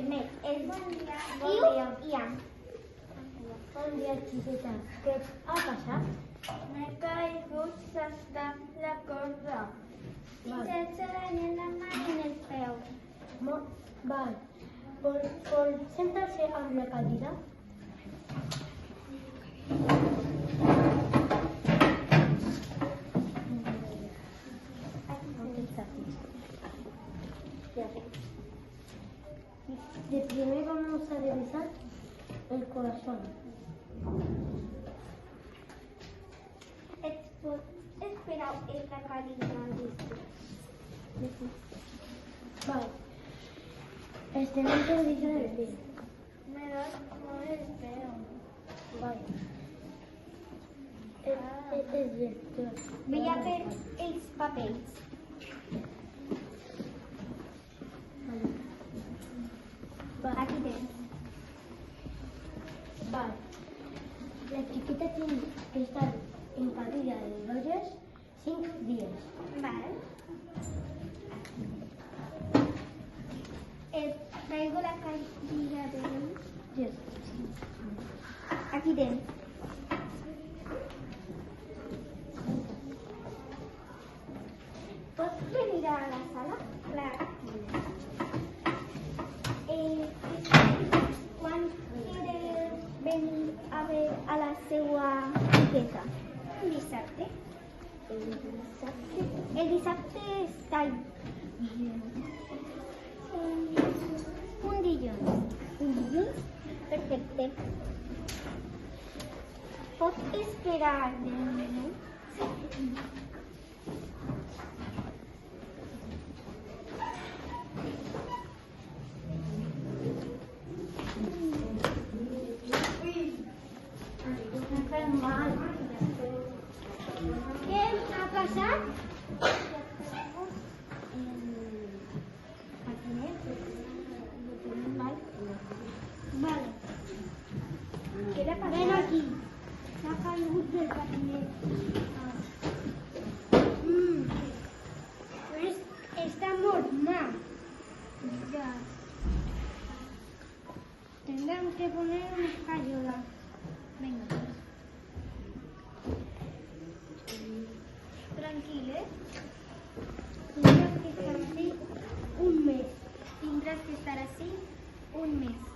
vermell. És Bon dia. Ian. Bon dia, xiqueta. Què ha passat? M'he caigut saltant la corda. I sense tenir la mà en el peu. Val. Vol sentar-se amb la cadira? De primer vamos a revisar el corazón. Espera, es la calidad de esto. Vale. Tenemos que revisar el pie. Me da muy el pelo. Vale. Es esto. Vull a fer els papers. Vale. Aquí tens. Vale. La chiquita tiene que estar en cadira de rodillas 5 días. Vale. Traigo la cadira de... Yes. Aquí tens. Pots venir a la sala? Aquí. Quan quieres venir a ver a la seva xiqueta? El dissabte. El dissabte està un dilluns. Un dilluns? Perfecte. Pots esperar un minut? Què ha passat? Vale. Què le passa? Ven aquí. S'ha caigut del patinet. Pues está normal. Ya. Tendremos que poner una escayola. Venga. Tranquil, Tendrás que estar así un mes. Tendrás que estar así un mes.